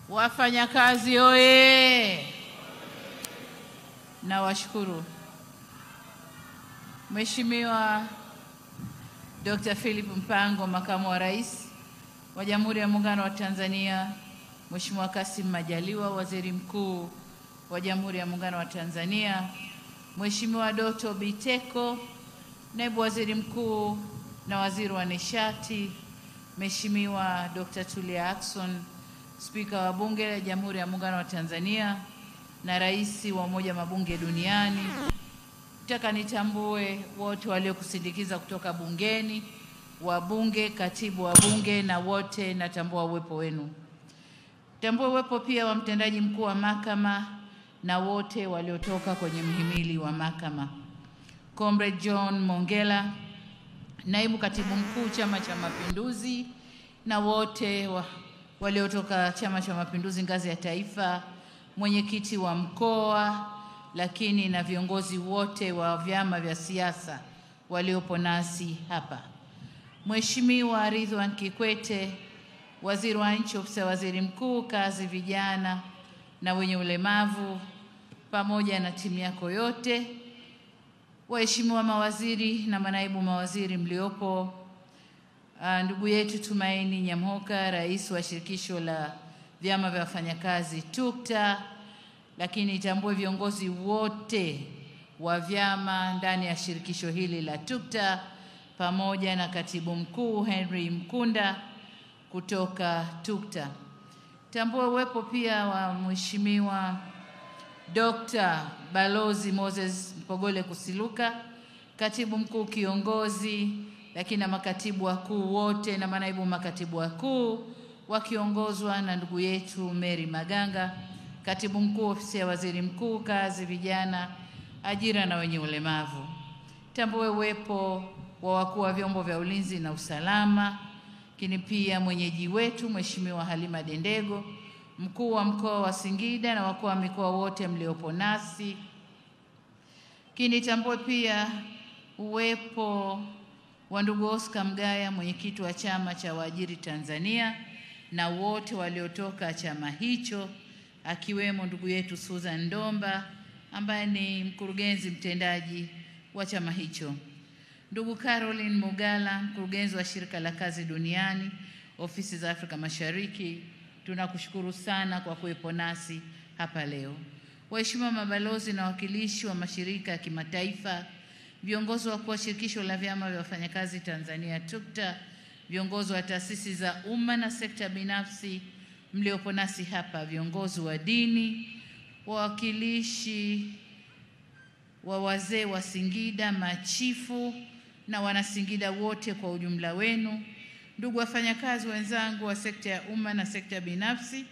Wafanyakazi oye! Na washukuru Mheshimiwa Dr. Philip Mpango, Makamu wa Rais wa Jamhuri ya Muungano wa Tanzania, Mheshimiwa Kassim Majaliwa, Waziri Mkuu wa Jamhuri ya Muungano wa Tanzania, Mheshimiwa Doto Biteko, Naibu Waziri Mkuu na Waziri wa Nishati, Mheshimiwa Dr. Tulia Ackson, Spika wa Bunge la Jamhuri ya Muungano wa Tanzania na Rais wa Umoja wa Mabunge Duniani. Nataka nitambue wote waliokusindikiza kutoka bungeni, wabunge, katibu wa bunge na wote, natambua uwepo wenu. Tambua uwepo pia wa mtendaji mkuu wa mahakama na wote waliotoka kwenye mhimili wa mahakama. Comrade John Mongela, naibu katibu mkuu Chama cha Mapinduzi, na wote waliotoka Chama cha Mapinduzi ngazi ya taifa, mwenyekiti wa mkoa, lakini na viongozi wote wa vyama vya siasa waliopo nasi hapa. Mheshimiwa Ridhiwani Kikwete, Waziri wa Nchi, Ofisi ya Waziri Mkuu, Kazi, Vijana na Wenye Ulemavu, pamoja na timu yako yote. Waheshimiwa mawaziri na manaibu mawaziri mliopo, ndugu yetu Tumaini Nyamhoka, Rais wa Shirikisho la Vyama vya Wafanyakazi TUCTA, lakini tambue viongozi wote wa vyama ndani ya shirikisho hili la TUCTA, pamoja na Katibu Mkuu Henry Mkunda kutoka TUCTA. Tambue uwepo pia wa Mheshimiwa Dr. Balozi Moses Mpogole Kusiluka, Katibu Mkuu Kiongozi, lakini na makatibu wakuu wote na manaibu makatibu wakuu wakiongozwa na ndugu yetu Mary Maganga, Katibu Mkuu Ofisi ya Waziri Mkuu, Kazi, Vijana, Ajira na Wenye Ulemavu. Tambue uwepo wa wakuu wa vyombo vya ulinzi na usalama, lakini pia mwenyeji wetu Mheshimiwa Halima Dendego, mkuu wa mkoa wa Singida na wakuu wa mikoa wote mliopo nasi. Lakini tambue pia uwepo wa ndugu Oscar Mgaya, mwenyekiti wa Chama cha Waajiri Tanzania, na wote waliotoka chama hicho, akiwemo ndugu yetu Susan Ndomba ambaye ni mkurugenzi mtendaji wa chama hicho. Ndugu Caroline Mugala, mkurugenzi wa Shirika la Kazi Duniani, Ofisi za Afrika Mashariki, tunakushukuru sana kwa kuwepo nasi hapa leo. Waheshimiwa mabalozi na wakilishi wa mashirika ya kimataifa, viongozi wakuu wa Shirikisho la Vyama vya Wafanyakazi Tanzania TUCTA, viongozi wa taasisi za umma na sekta binafsi mliopo nasi hapa, viongozi wa dini, wawakilishi wa wazee wa Singida, machifu na wanasingida wote kwa ujumla wenu, ndugu wafanyakazi wenzangu wa sekta ya umma na sekta binafsi,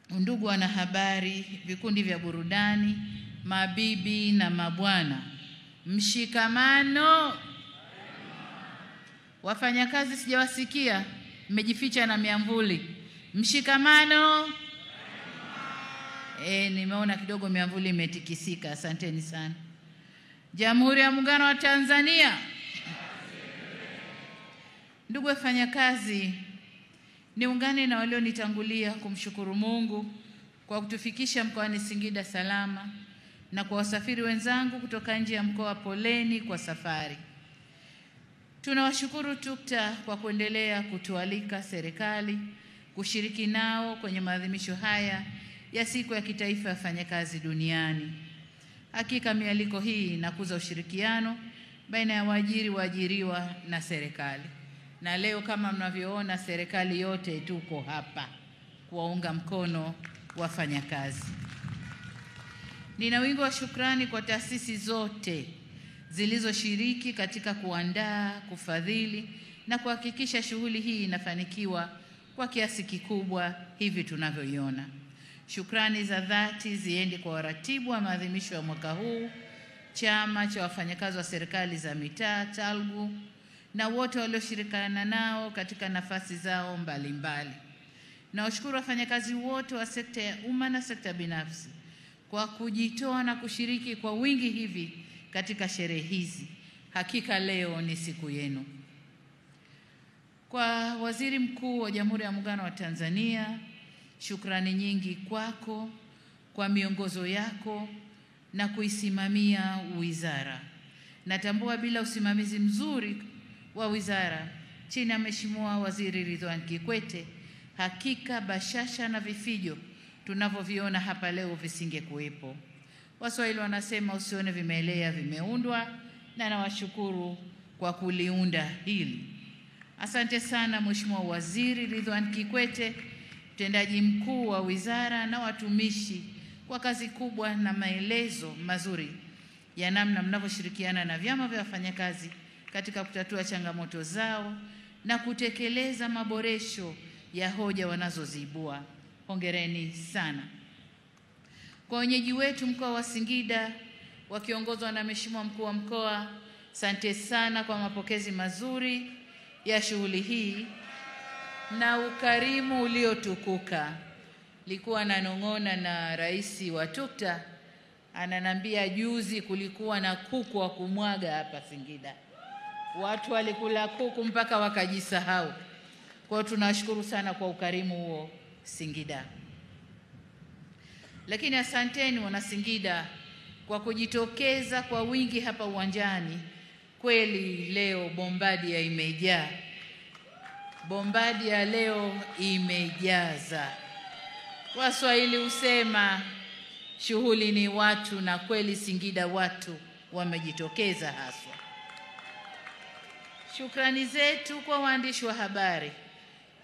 ndugu wanahabari, vikundi vya burudani, mabibi na mabwana, mshikamano. Wafanyakazi sijawasikia, mmejificha na miamvuli. Mshikamano. Nimeona kidogo miamvuli imetikisika. Asanteni sana. Jamhuri ya Muungano wa Tanzania. Ndugu wafanyakazi, niungane na walionitangulia kumshukuru Mungu kwa kutufikisha mkoani Singida salama, na kwa wasafiri wenzangu kutoka nje ya mkoa, poleni kwa safari. Tunawashukuru TUCTA kwa kuendelea kutualika serikali kushiriki nao kwenye maadhimisho haya ya Siku ya Kitaifa ya Wafanyakazi Duniani. Hakika mialiko hii inakuza ushirikiano baina ya waajiri, waajiriwa na serikali. Na leo kama mnavyoona, serikali yote tuko hapa kuwaunga mkono wafanyakazi. Nina wingi wa shukrani kwa taasisi zote zilizoshiriki katika kuandaa, kufadhili na kuhakikisha shughuli hii inafanikiwa kwa kiasi kikubwa hivi tunavyoiona. Shukrani za dhati ziende kwa waratibu wa maadhimisho ya mwaka huu, Chama cha Wafanyakazi wa Serikali za Mitaa TALGU, na wote walioshirikiana nao katika nafasi zao mbalimbali. Na washukuru wafanyakazi wote wa sekta ya umma na sekta binafsi kwa kujitoa na kushiriki kwa wingi hivi katika sherehe hizi. Hakika leo ni siku yenu. Kwa Waziri Mkuu wa Jamhuri ya Muungano wa Tanzania, Shukrani nyingi kwako kwa miongozo yako na kuisimamia wizara. Natambua bila usimamizi mzuri wa wizara chini ya Mheshimiwa Waziri Ridhiwani Kikwete, hakika bashasha na vifijo tunavyoviona hapa leo visingekuwepo. Waswahili wanasema usione vimelea vimeundwa, na nawashukuru kwa kuliunda hili. Asante sana Mheshimiwa Waziri Ridhiwani Kikwete, mtendaji mkuu wa wizara na watumishi, kwa kazi kubwa na maelezo mazuri ya namna mnavyoshirikiana na vyama vya wafanyakazi katika kutatua changamoto zao na kutekeleza maboresho ya hoja wanazoziibua. Hongereni sana. Kwa wenyeji wetu mkoa wa Singida wakiongozwa na Mheshimiwa mkuu wa mkoa, asante sana kwa mapokezi mazuri ya shughuli hii na ukarimu uliotukuka. Likuwa nanong'ona na rais wa TUCTA, ananambia juzi kulikuwa na kuku wa kumwaga hapa Singida. Watu walikula kuku mpaka wakajisahau. Kwa hiyo tunashukuru sana kwa ukarimu huo Singida. Lakini asanteni wana Singida kwa kujitokeza kwa wingi hapa uwanjani. Kweli leo Bombadia imejaa. Bombadia leo imejaza. Waswahili husema shughuli ni watu, na kweli Singida watu wamejitokeza haswa. Shukrani zetu kwa waandishi wa habari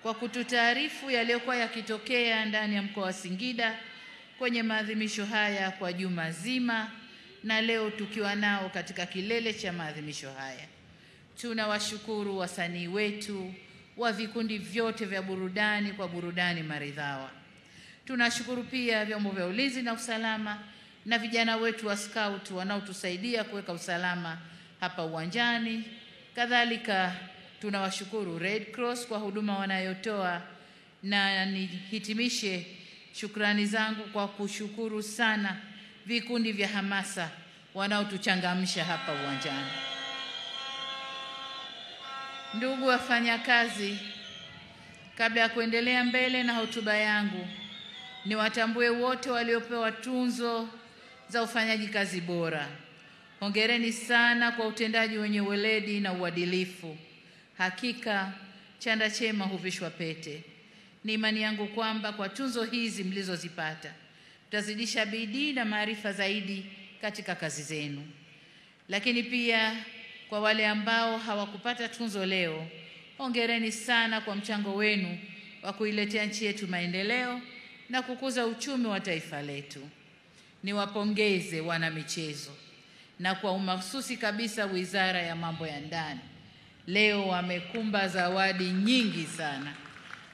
kwa kututaarifu yaliyokuwa yakitokea ndani ya mkoa wa Singida kwenye maadhimisho haya kwa juma zima, na leo tukiwa nao katika kilele cha maadhimisho haya. Tunawashukuru wasanii wetu wa vikundi vyote vya burudani kwa burudani maridhawa. Tunashukuru pia vyombo vya ulinzi na usalama na vijana wetu wa scout wanaotusaidia kuweka usalama hapa uwanjani. Kadhalika tunawashukuru Red Cross kwa huduma wanayotoa, na nihitimishe shukrani zangu kwa kushukuru sana vikundi vya hamasa wanaotuchangamsha hapa uwanjani. Ndugu wafanyakazi, kabla ya kuendelea mbele na hotuba yangu, niwatambue wote waliopewa tunzo za ufanyaji kazi bora. Hongereni sana kwa utendaji wenye weledi na uadilifu. Hakika chanda chema huvishwa pete. Ni imani yangu kwamba kwa tunzo hizi mlizozipata mtazidisha bidii na maarifa zaidi katika kazi zenu. Lakini pia kwa wale ambao hawakupata tunzo leo, hongereni sana kwa mchango wenu wa kuiletea nchi yetu maendeleo na kukuza uchumi wa taifa letu. Niwapongeze wana michezo, na kwa umahususi kabisa Wizara ya Mambo ya Ndani. Leo wamekumba zawadi nyingi sana.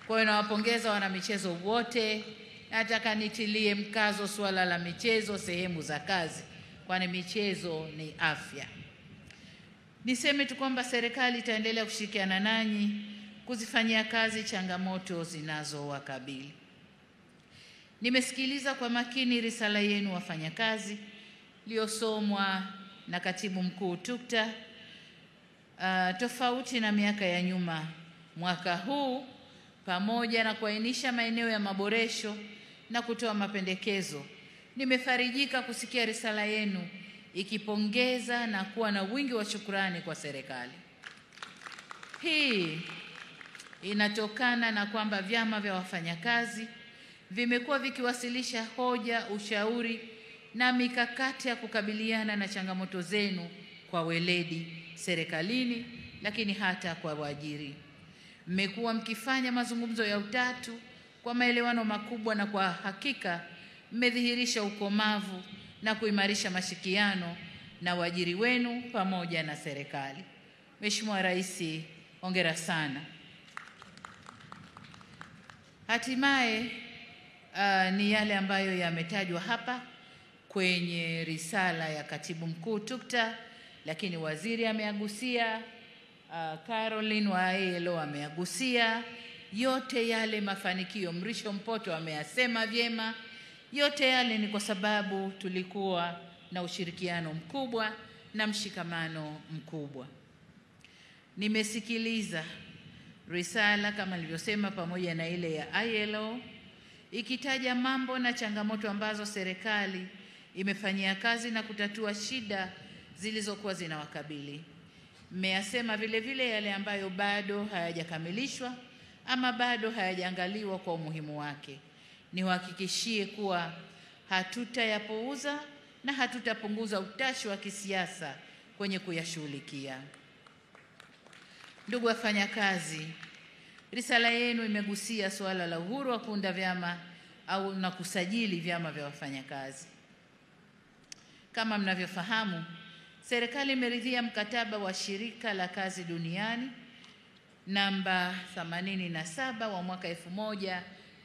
Kwa hiyo nawapongeza wana michezo wote. Nataka nitilie mkazo suala la michezo sehemu za kazi, kwani michezo ni afya. Niseme tu kwamba serikali itaendelea kushirikiana nanyi kuzifanyia kazi changamoto zinazowakabili. Nimesikiliza kwa makini risala yenu wafanyakazi iliyosomwa na Katibu Mkuu TUCTA. Tofauti na miaka ya nyuma, mwaka huu pamoja na kuainisha maeneo ya maboresho na kutoa mapendekezo, nimefarijika kusikia risala yenu ikipongeza na kuwa na wingi wa shukrani kwa serikali. Hii inatokana na kwamba vyama vya wafanyakazi vimekuwa vikiwasilisha hoja, ushauri na mikakati ya kukabiliana na changamoto zenu kwa weledi serikalini, lakini hata kwa waajiri. Mmekuwa mkifanya mazungumzo ya utatu kwa maelewano makubwa, na kwa hakika mmedhihirisha ukomavu na kuimarisha mashirikiano na waajiri wenu pamoja na serikali. Mheshimiwa Rais, hongera sana. Hatimaye ni yale ambayo yametajwa hapa kwenye risala ya Katibu Mkuu TUCTA, lakini waziri ameagusia, Caroline wa ILO ameagusia. Yote yale mafanikio Mrisho Mpoto ameyasema vyema. Yote yale ni kwa sababu tulikuwa na ushirikiano mkubwa na mshikamano mkubwa. Nimesikiliza risala kama nilivyosema pamoja na ile ya ILO ikitaja mambo na changamoto ambazo serikali imefanyia kazi na kutatua shida zilizokuwa zinawakabili. Mmeyasema vile vile yale ambayo bado hayajakamilishwa ama bado hayajaangaliwa kwa umuhimu wake. Niwahakikishie kuwa hatutayapuuza na hatutapunguza utashi wa kisiasa kwenye kuyashughulikia. Ndugu wafanyakazi, risala yenu imegusia suala la uhuru wa kuunda vyama au na kusajili vyama vya wafanyakazi. Kama mnavyofahamu, serikali imeridhia mkataba wa Shirika la Kazi Duniani namba 87 wa mwaka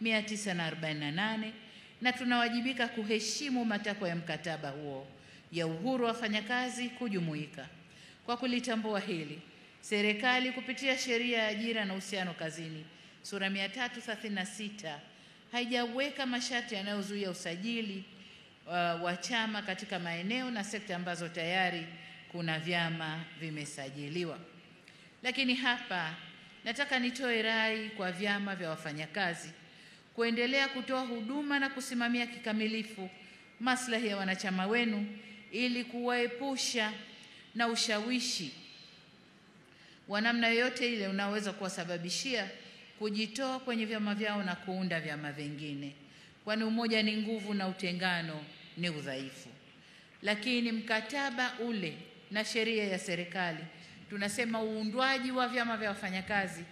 1948 na tunawajibika kuheshimu matakwa ya mkataba huo ya uhuru wa wafanyakazi kujumuika. Kwa kulitambua hili, serikali kupitia Sheria ya Ajira na Uhusiano Kazini sura 336 haijaweka masharti yanayozuia usajili wa chama katika maeneo na sekta ambazo tayari kuna vyama vimesajiliwa. Lakini hapa nataka nitoe rai kwa vyama vya wafanyakazi kuendelea kutoa huduma na kusimamia kikamilifu maslahi ya wanachama wenu ili kuwaepusha na ushawishi wa namna yoyote ile unaweza kuwasababishia kujitoa kwenye vyama vyao na kuunda vyama vingine, kwani umoja ni nguvu na utengano ni udhaifu. Lakini mkataba ule na sheria ya serikali tunasema uundwaji wa vyama vya wafanyakazi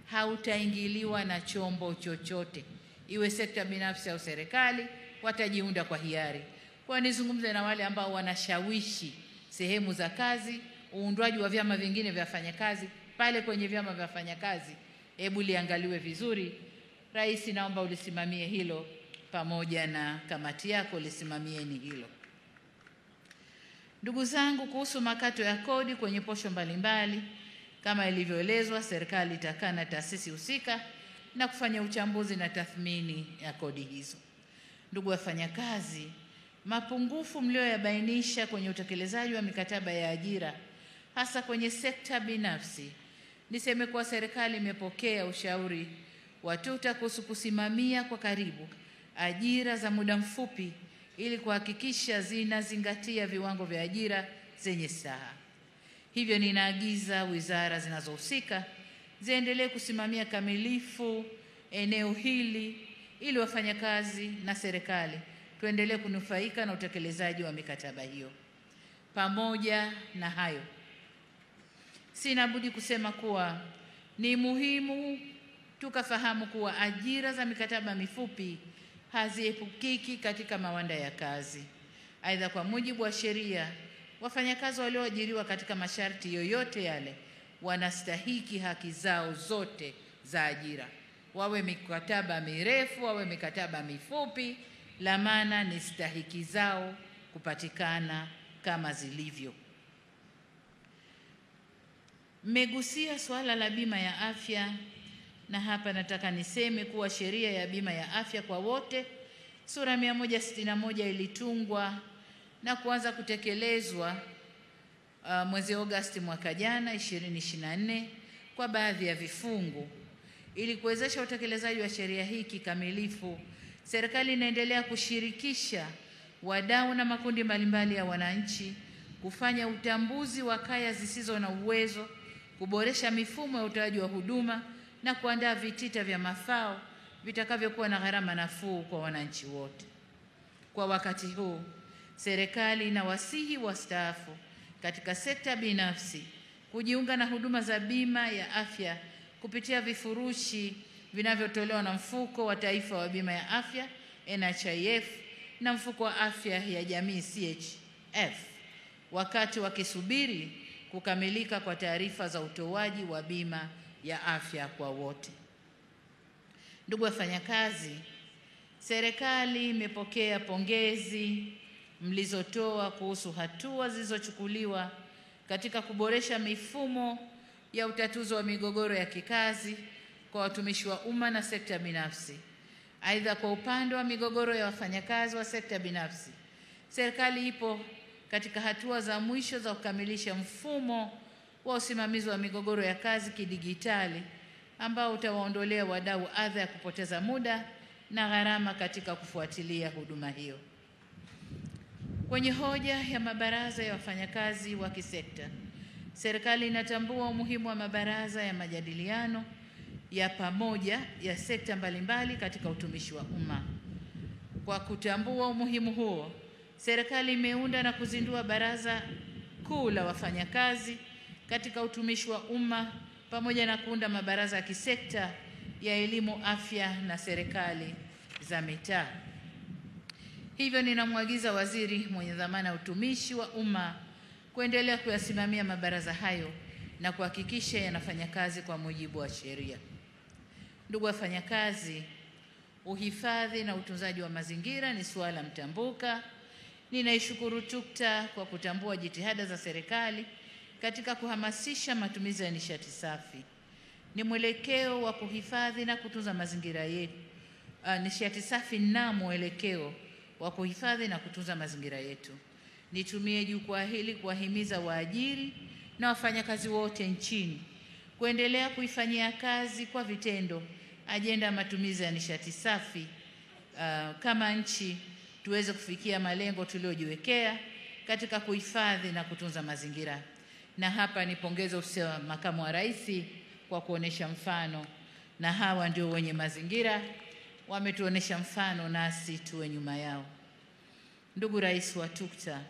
hautaingiliwa na chombo chochote, iwe sekta binafsi au serikali, watajiunda kwa hiari. Kwa nizungumze na wale ambao wanashawishi sehemu za kazi uundwaji wa vyama vingine vya wafanyakazi pale kwenye vyama vya wafanyakazi, hebu liangaliwe vizuri. Rais, naomba ulisimamie hilo pamoja na kamati yako, lisimamieni hilo. Ndugu zangu, kuhusu makato ya kodi kwenye posho mbalimbali, kama ilivyoelezwa, serikali itakaa na taasisi husika na kufanya uchambuzi na tathmini ya kodi hizo. Ndugu wafanyakazi, mapungufu mlioyabainisha kwenye utekelezaji wa mikataba ya ajira hasa kwenye sekta binafsi, niseme kuwa serikali imepokea ushauri wa TUTA kuhusu kusimamia kwa karibu ajira za muda mfupi ili kuhakikisha zinazingatia viwango vya ajira zenye staha. Hivyo ninaagiza wizara zinazohusika ziendelee kusimamia kamilifu eneo hili ili wafanyakazi na serikali tuendelee kunufaika na utekelezaji wa mikataba hiyo. Pamoja na hayo, sina budi kusema kuwa ni muhimu tukafahamu kuwa ajira za mikataba mifupi haziepukiki katika mawanda ya kazi. Aidha, kwa mujibu wa sheria, wafanyakazi walioajiriwa katika masharti yoyote yale wanastahiki haki zao zote za ajira, wawe mikataba mirefu, wawe mikataba mifupi. La maana ni stahiki zao kupatikana kama zilivyo. Mmegusia swala la bima ya afya, na hapa nataka niseme kuwa sheria ya bima ya afya kwa wote sura 161 ilitungwa na kuanza kutekelezwa mwezi Agosti mwaka jana 2024 kwa baadhi ya vifungu. Ili kuwezesha utekelezaji wa sheria hii kikamilifu, serikali inaendelea kushirikisha wadau na makundi mbalimbali ya wananchi, kufanya utambuzi wa kaya zisizo na uwezo, kuboresha mifumo ya utoaji wa huduma na kuandaa vitita vya mafao vitakavyokuwa na gharama nafuu kwa wananchi wote. Kwa wakati huu, serikali inawasihi wastaafu katika sekta binafsi kujiunga na huduma za bima ya afya kupitia vifurushi vinavyotolewa na Mfuko wa Taifa wa Bima ya Afya NHIF na Mfuko wa Afya ya Jamii CHF, wakati wakisubiri kukamilika kwa taarifa za utoaji wa bima ya afya kwa wote. Ndugu wafanyakazi, serikali imepokea pongezi mlizotoa kuhusu hatua zilizochukuliwa katika kuboresha mifumo ya utatuzi wa migogoro ya kikazi kwa watumishi wa umma na sekta binafsi. Aidha, kwa upande wa migogoro ya wafanyakazi wa sekta binafsi, serikali ipo katika hatua za mwisho za kukamilisha mfumo wa usimamizi wa migogoro ya kazi kidigitali ambao utawaondolea wadau adha ya kupoteza muda na gharama katika kufuatilia huduma hiyo. Kwenye hoja ya mabaraza ya wafanyakazi wa kisekta, serikali inatambua umuhimu wa mabaraza ya majadiliano ya pamoja ya sekta mbalimbali katika utumishi wa umma. Kwa kutambua umuhimu huo, serikali imeunda na kuzindua Baraza Kuu la Wafanyakazi katika utumishi wa umma pamoja na kuunda mabaraza ya kisekta ya elimu, afya na serikali za mitaa. Hivyo ninamwagiza waziri mwenye dhamana ya utumishi wa umma kuendelea kuyasimamia mabaraza hayo na kuhakikisha yanafanya kazi kwa mujibu wa sheria. Ndugu wafanyakazi, uhifadhi na utunzaji wa mazingira ni suala mtambuka. Ninaishukuru TUCTA kwa kutambua jitihada za serikali katika kuhamasisha matumizi ya nishati safi. Ni mwelekeo wa kuhifadhi na kutunza mazingira yetu. Nishati safi na mwelekeo wa kuhifadhi na kutunza mazingira yetu. Nitumie jukwaa hili kuwahimiza waajiri na wafanyakazi wote nchini kuendelea kuifanyia kazi kwa vitendo ajenda ya matumizi ya nishati safi, kama nchi tuweze kufikia malengo tuliyojiwekea katika kuhifadhi na kutunza mazingira. Na hapa nipongeze ofisi ya Makamu wa Rais kwa kuonesha mfano, na hawa ndio wenye mazingira, wametuonesha mfano nasi tuwe nyuma yao. Ndugu Rais wa TUCTA,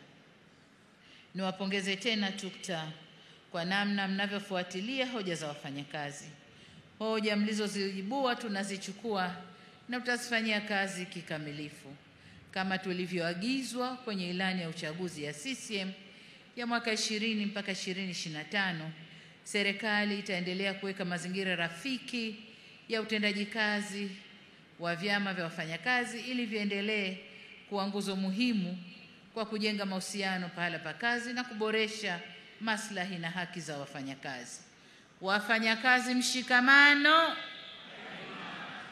niwapongeze tena TUCTA kwa namna mnavyofuatilia hoja za wafanyakazi. Hoja mlizoziibua tunazichukua na tutazifanyia kazi kikamilifu. Kama tulivyoagizwa kwenye ilani ya uchaguzi ya CCM ya mwaka 20 mpaka 2025, serikali itaendelea kuweka mazingira rafiki ya utendaji kazi wa vyama vya wafanyakazi ili viendelee kuwa nguzo muhimu kwa kujenga mahusiano pahala pa kazi na kuboresha maslahi na haki za wafanyakazi. Wafanyakazi mshikamano,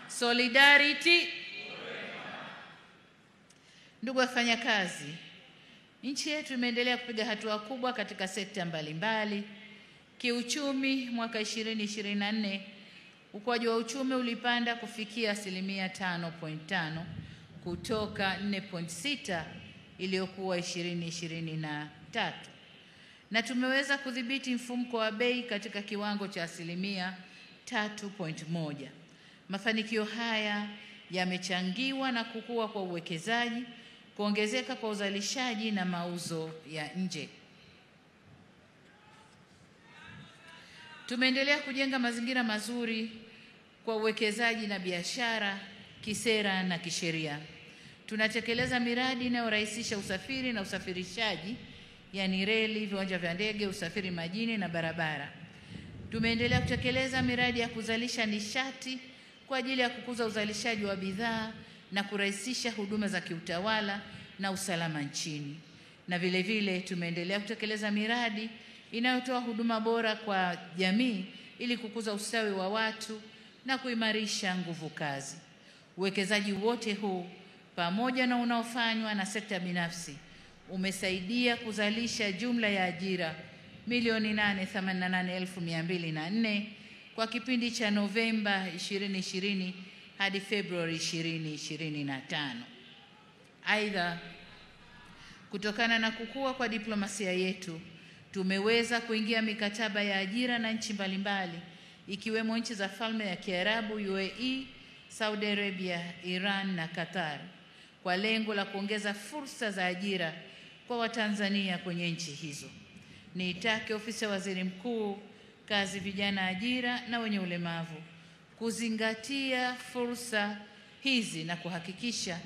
solidarity. Ndugu wafanyakazi, nchi yetu imeendelea kupiga hatua kubwa katika sekta mbalimbali. Kiuchumi, mwaka 2024 ukuaji wa uchumi ulipanda kufikia 5.5 kutoka 4.6 iliyokuwa 2023, na tumeweza kudhibiti mfumuko wa bei katika kiwango cha 3.1. Mafanikio haya yamechangiwa na kukua kwa uwekezaji, kuongezeka kwa uzalishaji na mauzo ya nje. Tumeendelea kujenga mazingira mazuri kwa uwekezaji na biashara kisera na kisheria. Tunatekeleza miradi inayorahisisha usafiri na usafirishaji, yani reli, viwanja vya ndege, usafiri majini na barabara. Tumeendelea kutekeleza miradi ya kuzalisha nishati kwa ajili ya kukuza uzalishaji wa bidhaa na kurahisisha huduma za kiutawala na usalama nchini. Na vile vile tumeendelea kutekeleza miradi inayotoa huduma bora kwa jamii ili kukuza ustawi wa watu na kuimarisha nguvu kazi. Uwekezaji wote huu pamoja na unaofanywa na sekta binafsi umesaidia kuzalisha jumla ya ajira 888,204 kwa kipindi cha Novemba 2020 hadi Februari 2025. Aidha, kutokana na kukua kwa diplomasia yetu, tumeweza kuingia mikataba ya ajira na nchi mbalimbali ikiwemo nchi za Falme ya Kiarabu, UAE, Saudi Arabia, Iran na Qatar kwa lengo la kuongeza fursa za ajira kwa Watanzania kwenye nchi hizo. Niitake ofisi ya Waziri Mkuu, Kazi, Vijana, Ajira na Wenye Ulemavu kuzingatia fursa hizi na kuhakikisha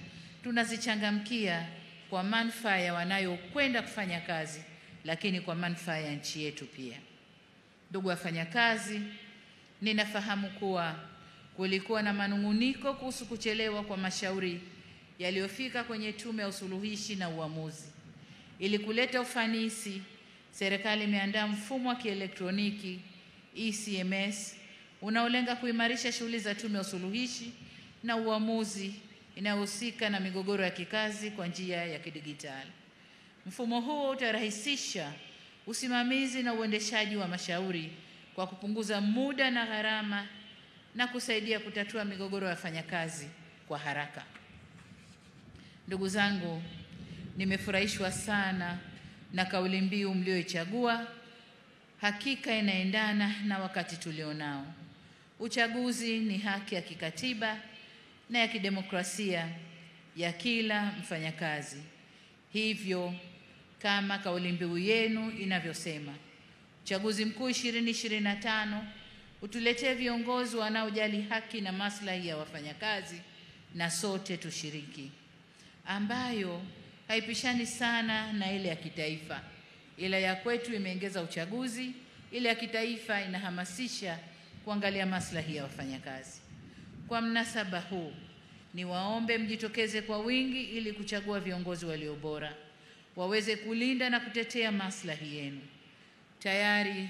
tunazichangamkia kwa manufaa ya wanayokwenda kufanya kazi, lakini kwa manufaa ya nchi yetu pia. Ndugu wafanyakazi, ninafahamu kuwa kulikuwa na manunguniko kuhusu kuchelewa kwa mashauri yaliyofika kwenye Tume ya Usuluhishi na Uamuzi. Ili kuleta ufanisi, serikali imeandaa mfumo wa kielektroniki ECMS unaolenga kuimarisha shughuli za Tume ya Usuluhishi na Uamuzi inayohusika na migogoro ya kikazi kwa njia ya kidigitali. Mfumo huo utarahisisha usimamizi na uendeshaji wa mashauri kwa kupunguza muda na gharama na kusaidia kutatua migogoro ya wafanyakazi kwa haraka. Ndugu zangu, nimefurahishwa sana na kauli mbiu mlioichagua. Hakika inaendana na wakati tulionao. Uchaguzi ni haki ya kikatiba na ya kidemokrasia ya kila mfanyakazi. Hivyo kama kauli mbiu yenu inavyosema, uchaguzi mkuu 2025 utuletee viongozi wanaojali haki na maslahi ya wafanyakazi na sote tushiriki, ambayo haipishani sana na ile ya kitaifa, ila ya kwetu imeongeza uchaguzi, ile ya kitaifa inahamasisha kuangalia maslahi ya wafanyakazi. Kwa mnasaba huu, niwaombe mjitokeze kwa wingi ili kuchagua viongozi walio bora, waweze kulinda na kutetea maslahi yenu. Tayari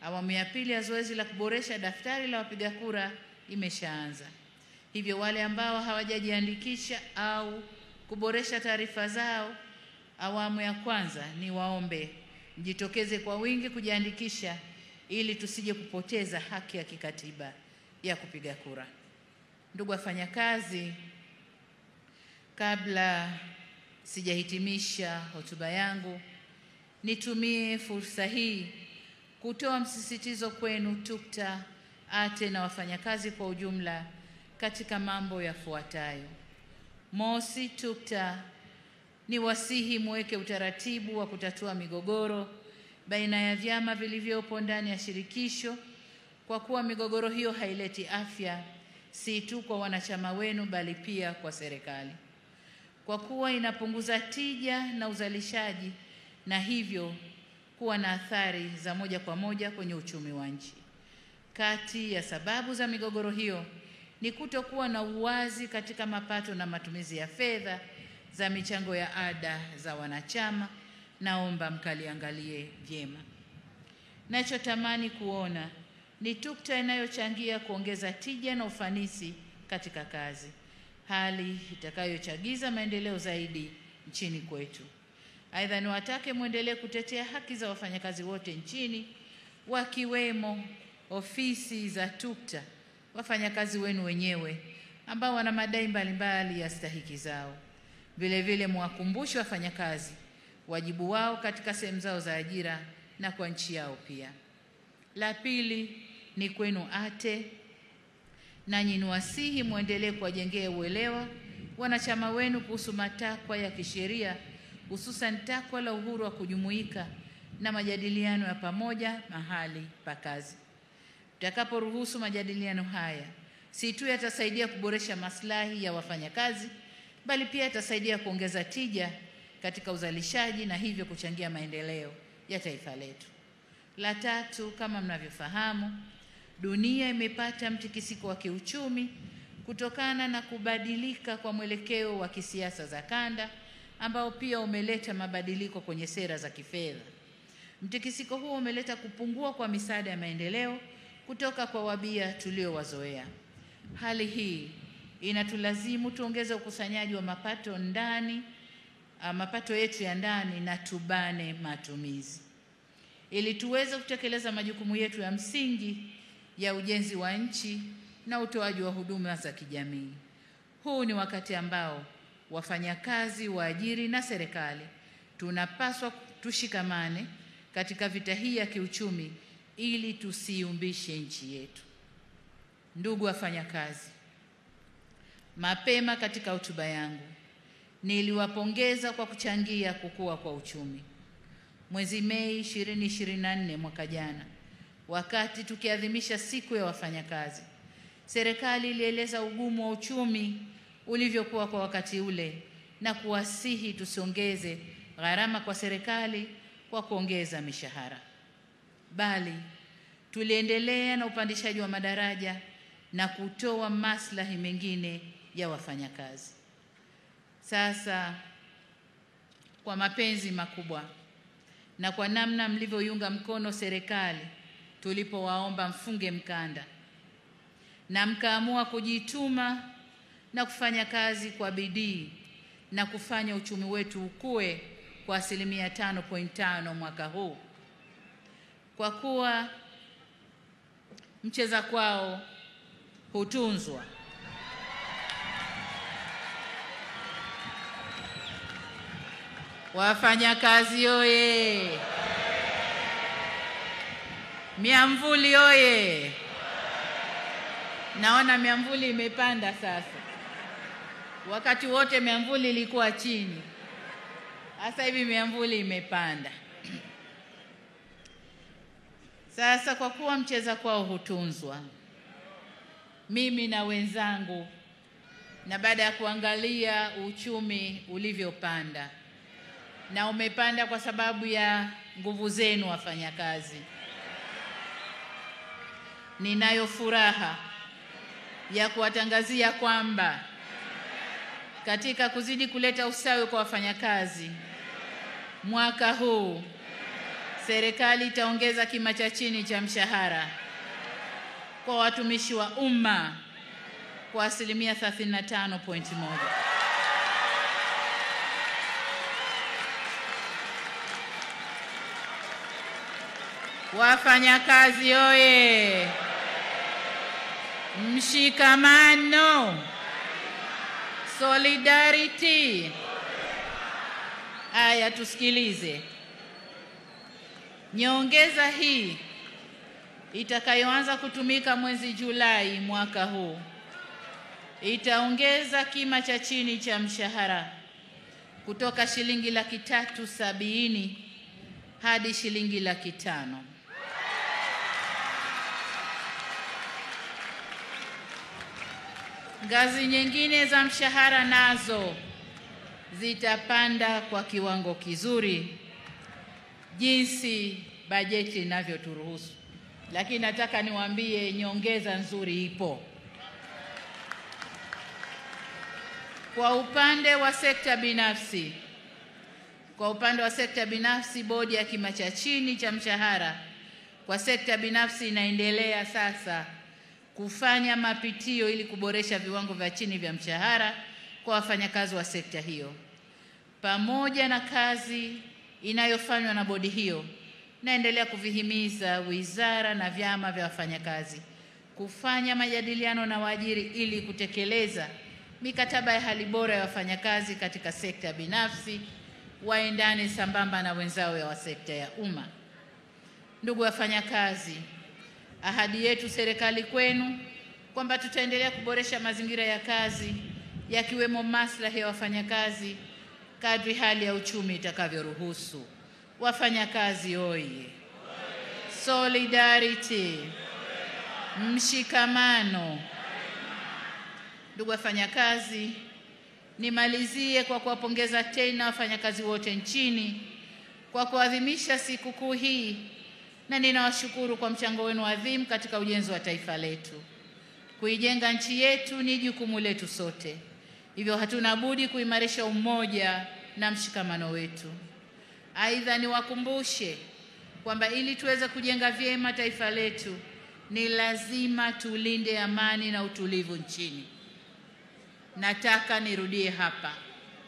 awamu ya pili ya zoezi la kuboresha daftari la wapiga kura imeshaanza. Hivyo wale ambao hawajajiandikisha au kuboresha taarifa zao awamu ya kwanza, niwaombe mjitokeze kwa wingi kujiandikisha ili tusije kupoteza haki ya kikatiba ya kupiga kura. Ndugu wafanyakazi, kabla sijahitimisha hotuba yangu, nitumie fursa hii kutoa msisitizo kwenu TUCTA, ATE na wafanyakazi kwa ujumla katika mambo yafuatayo. Mosi, TUCTA ni wasihi muweke utaratibu wa kutatua migogoro baina ya vyama vilivyopo ndani ya shirikisho, kwa kuwa migogoro hiyo haileti afya si tu kwa wanachama wenu bali pia kwa serikali, kwa kuwa inapunguza tija na uzalishaji na hivyo kuwa na athari za moja kwa moja kwenye uchumi wa nchi. Kati ya sababu za migogoro hiyo ni kutokuwa na uwazi katika mapato na matumizi ya fedha za michango ya ada za wanachama. Naomba mkaliangalie vyema. Nachotamani kuona ni TUCTA inayochangia kuongeza tija na ufanisi katika kazi, hali itakayochagiza maendeleo zaidi nchini kwetu. Aidha, niwatake muendelee kutetea haki za wafanyakazi wote nchini, wakiwemo ofisi za TUCTA, wafanyakazi wenu wenyewe ambao wana madai mbalimbali ya stahiki zao. Vile vile mwakumbushe wafanyakazi wajibu wao katika sehemu zao za ajira na kwa nchi yao pia. La pili ni kwenu ATE, nanyi niwasihi muendelee kuwajengea uelewa wanachama wenu kuhusu matakwa ya kisheria, hususan takwa la uhuru wa kujumuika na majadiliano ya pamoja mahali pa kazi. Tutakaporuhusu majadiliano haya, si tu yatasaidia kuboresha maslahi ya wafanyakazi, bali pia yatasaidia kuongeza tija katika uzalishaji na hivyo kuchangia maendeleo ya taifa letu. La tatu, kama mnavyofahamu, dunia imepata mtikisiko wa kiuchumi kutokana na kubadilika kwa mwelekeo wa kisiasa za kanda, ambao pia umeleta mabadiliko kwenye sera za kifedha. Mtikisiko huo umeleta kupungua kwa misaada ya maendeleo kutoka kwa wabia tuliowazoea. Hali hii inatulazimu tuongeze ukusanyaji wa mapato yetu ya ndani na tubane matumizi, ili tuweze kutekeleza majukumu yetu ya msingi ya ujenzi wa nchi na utoaji wa huduma za kijamii. Huu ni wakati ambao wafanyakazi, waajiri na serikali tunapaswa tushikamane katika vita hii ya kiuchumi ili tusiumbishe nchi yetu. Ndugu wafanyakazi, mapema katika hotuba yangu niliwapongeza kwa kuchangia kukua kwa uchumi. Mwezi Mei 2024 mwaka jana, wakati tukiadhimisha siku ya wafanyakazi, serikali ilieleza ugumu wa uchumi ulivyokuwa kwa wakati ule na kuwasihi tusiongeze gharama kwa serikali kwa kuongeza mishahara, bali tuliendelea na upandishaji wa madaraja na kutoa maslahi mengine ya wafanyakazi. Sasa kwa mapenzi makubwa na kwa namna mlivyoiunga mkono serikali tulipowaomba mfunge mkanda na mkaamua kujituma na kufanya kazi kwa bidii na kufanya uchumi wetu ukue kwa 5.5% mwaka huu, kwa kuwa mcheza kwao hutunzwa. Wafanyakazi oye! Miamvuli oye! Naona miamvuli imepanda sasa. Wakati wote miamvuli ilikuwa chini. Sasa hivi miamvuli imepanda. Sasa kwa kuwa mcheza kwao hutunzwa, mimi na wenzangu, na baada ya kuangalia uchumi ulivyopanda, na umepanda kwa sababu ya nguvu zenu wafanyakazi, ninayo furaha ya kuwatangazia kwamba katika kuzidi kuleta usawi kwa wafanyakazi, mwaka huu serikali itaongeza kima cha chini cha mshahara kwa watumishi wa umma kwa 35.1%. Wafanyakazi oye! Mshikamano, solidarity. Aya, tusikilize. Nyongeza hii itakayoanza kutumika mwezi Julai mwaka huu itaongeza kima cha chini cha mshahara kutoka shilingi 370,000 hadi shilingi 500,000. Ngazi nyingine za mshahara nazo zitapanda kwa kiwango kizuri jinsi bajeti inavyoturuhusu. Lakini nataka niwaambie nyongeza nzuri ipo. Kwa upande wa sekta binafsi, bodi ya kima cha chini cha mshahara kwa sekta binafsi inaendelea sasa kufanya mapitio ili kuboresha viwango vya chini vya mshahara kwa wafanyakazi wa sekta hiyo. Pamoja na kazi inayofanywa na bodi hiyo, naendelea kuvihimiza wizara na vyama vya wafanyakazi kufanya majadiliano na waajiri ili kutekeleza mikataba ya hali bora ya wafanyakazi katika sekta binafsi, waendane sambamba na wenzao wa sekta ya umma. Ndugu wafanyakazi, ahadi yetu serikali kwenu kwamba tutaendelea kuboresha mazingira ya kazi yakiwemo maslahi ya wafanyakazi kadri hali ya uchumi itakavyoruhusu. Wafanyakazi oye! Solidarity, mshikamano. Ndugu wafanyakazi, nimalizie kwa kuwapongeza tena wafanyakazi wote nchini kwa kuadhimisha sikukuu hii, na ninawashukuru kwa mchango wenu adhimu katika ujenzi wa taifa letu. Kuijenga nchi yetu ni jukumu letu sote. Hivyo hatuna budi kuimarisha umoja na mshikamano wetu. Aidha, niwakumbushe kwamba ili tuweze kujenga vyema taifa letu ni lazima tulinde amani na utulivu nchini. Nataka nirudie hapa.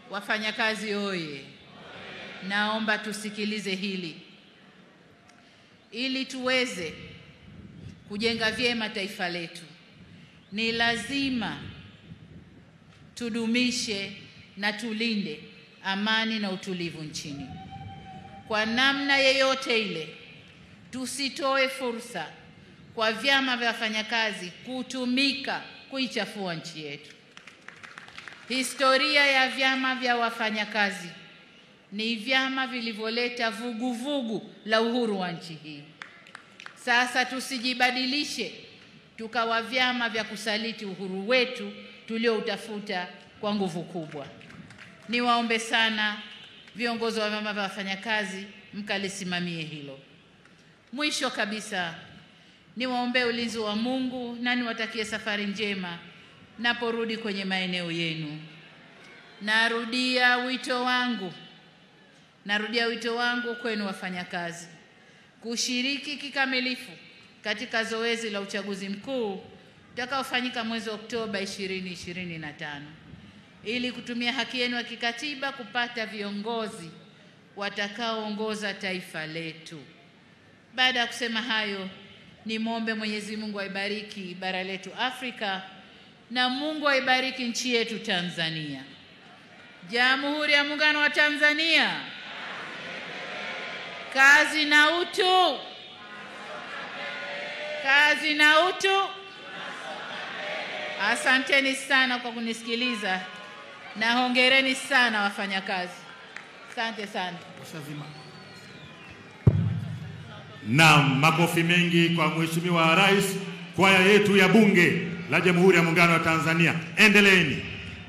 Wafanyakazi oye! Naomba tusikilize hili. Ili tuweze kujenga vyema taifa letu ni lazima tudumishe na tulinde amani na utulivu nchini. Kwa namna yeyote ile, tusitoe fursa kwa vyama vya wafanyakazi kutumika kuichafua nchi yetu. Historia ya vyama vya wafanyakazi ni vyama vilivyoleta vuguvugu la uhuru wa nchi hii. Sasa tusijibadilishe tukawa vyama vya kusaliti uhuru wetu tulioutafuta kwa nguvu kubwa. Niwaombe sana viongozi wa vyama vya wafanyakazi mkalisimamie hilo. Mwisho kabisa, niwaombe ulinzi wa Mungu na niwatakie safari njema naporudi kwenye maeneo yenu. Narudia wito wangu kwenu wafanyakazi kushiriki kikamilifu katika zoezi la uchaguzi mkuu utakaofanyika mwezi Oktoba 2025 ili kutumia haki yenu ya kikatiba kupata viongozi watakaoongoza taifa letu. Baada ya kusema hayo, nimwombe Mwenyezi Mungu aibariki bara letu Afrika na Mungu aibariki nchi yetu Tanzania. Jamhuri ya Muungano wa Tanzania. Kazi na utu. Kazi na utu. Asanteni sana kwa kunisikiliza na hongereni sana wafanyakazi. Asante sana. Naam, makofi mengi kwa Mheshimiwa Rais. Kwaya yetu ya Bunge la Jamhuri ya Muungano wa Tanzania, endeleeni.